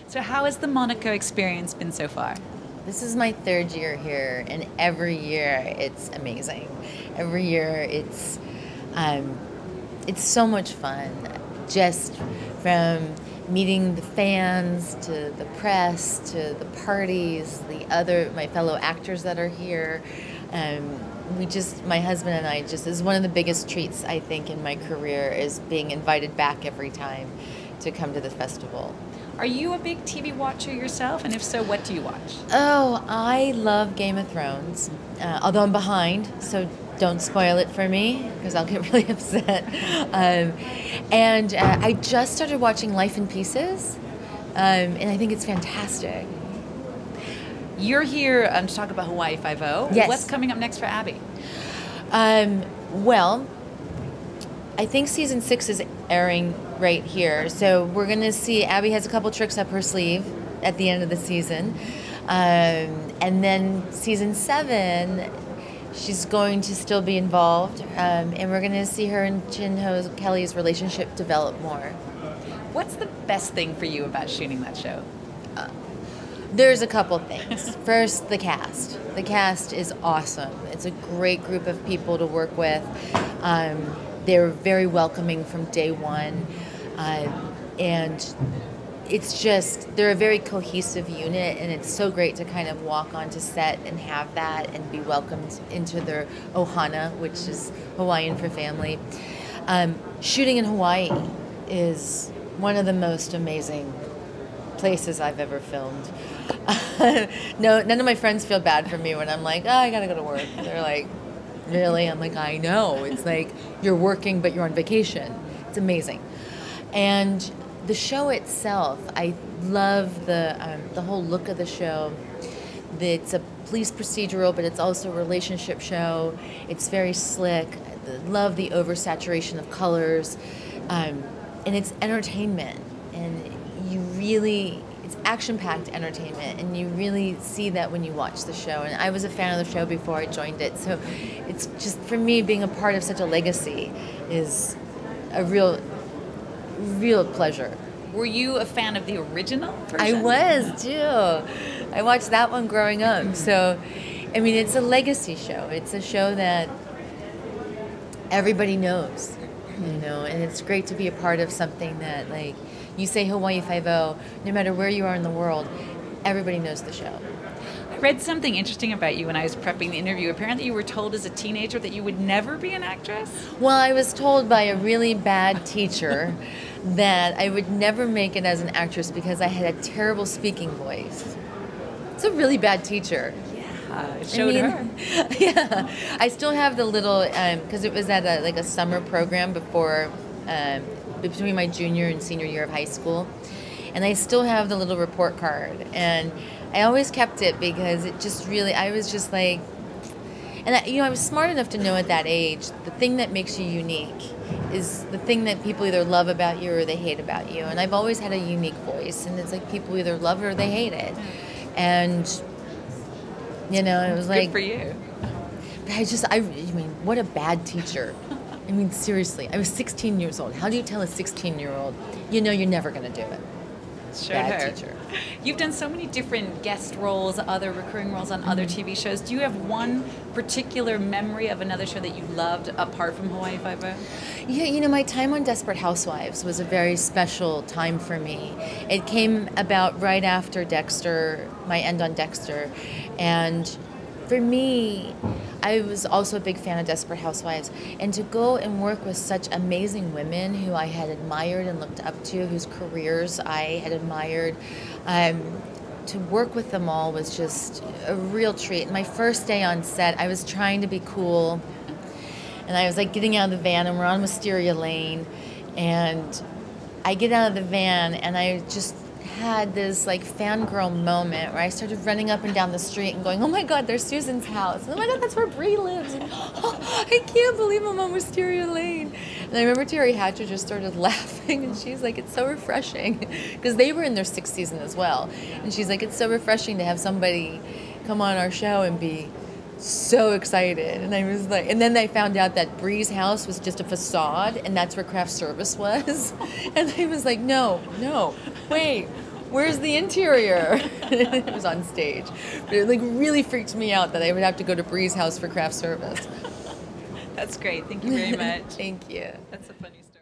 So how has the Monaco experience been so far? This is my third year here, and every year it's amazing. Every year it's so much fun. Just from meeting the fans to the press to the parties, my fellow actors that are here. My husband and I just, is one of the biggest treats I think in my career is being invited back every time to come to the festival. Are you a big TV watcher yourself? And if so, what do you watch? Oh, I love Game of Thrones, although I'm behind, so don't spoil it for me because I'll get really upset. And I just started watching Life in Pieces, and I think it's fantastic. You're here to talk about Hawaii Five-0. Yes. What's coming up next for Abby? Well, I think season 6 is airing right here, so we're going to see Abby has a couple tricks up her sleeve at the end of the season. And then season 7, she's going to still be involved, and we're going to see her and Jin-Ho Kelly's relationship develop more. What's the best thing for you about shooting that show? There's a couple things. First, the cast. The cast is awesome. It's a great group of people to work with. They're very welcoming from day one. And it's just, they're a very cohesive unit, and it's so great to kind of walk onto set and have that and be welcomed into their ohana, which is Hawaiian for family. Shooting in Hawaii is one of the most amazing places I've ever filmed. No, none of my friends feel bad for me when I'm like, oh, I gotta go to work. They're like, really? I'm like, I know. It's like you're working, but you're on vacation. It's amazing. And the show itself, I love the whole look of the show. It's a police procedural, but it's also a relationship show. It's very slick. I love the oversaturation of colors, and it's entertainment. And it's action-packed entertainment, and you really see that when you watch the show. And I was a fan of the show before I joined it, so it's just, for me, being a part of such a legacy is a real pleasure. Were you a fan of the original version? I was, too. I watched that one growing up. So, I mean, it's a legacy show. It's a show that everybody knows, and it's great to be a part of something that, like, you say Hawaii Five-0, no matter where you are in the world, everybody knows the show. I read something interesting about you when I was prepping the interview. Apparently you were told as a teenager that you would never be an actress? Well, I was told by a really bad teacher that I would never make it as an actress because I had a terrible speaking voice. It's a really bad teacher. Yeah, it showed her. Yeah. I still have the little, because it was at a summer program before, between my junior and senior year of high school, and I still have the little report card, and I always kept it because it just really, I was just like, and I was smart enough to know at that age, the thing that makes you unique is the thing that people either love about you or they hate about you, and I've always had a unique voice, and it's like people either love it or they hate it, and it was like, good for you. But I mean, what a bad teacher. I mean, seriously, I was 16 years old. How do you tell a 16-year-old, you're never going to do it? Bad teacher. You've done so many different guest roles, other recurring roles on other TV shows. Do you have one particular memory of another show that you loved apart from Hawaii Five-0? Yeah, my time on Desperate Housewives was a very special time for me. It came about right after Dexter, my end on Dexter, and for me, I was also a big fan of Desperate Housewives, and to go and work with such amazing women who I had admired and looked up to, whose careers I had admired, to work with them all was just a real treat. My first day on set, I was trying to be cool, and I was like getting out of the van, and we're on Wisteria Lane, and I get out of the van, and I just had this like fangirl moment where I started running up and down the street and going, oh my God, there's Susan's house. And oh my God, that's where Bree lives. And oh, I can't believe I'm on Wisteria Lane. And I remember Terry Hatcher just started laughing, and she's like, it's so refreshing. Because they were in their 6th season as well. And she's like, it's so refreshing to have somebody come on our show and be so excited. And I was like, and then I found out that Bree's house was just a facade, and that's where craft service was. And I was like, no, wait, Where's the interior? It was on stage. But it like really freaked me out that I would have to go to Bree's house for craft service. That's great. Thank you very much. Thank you. That's a funny story.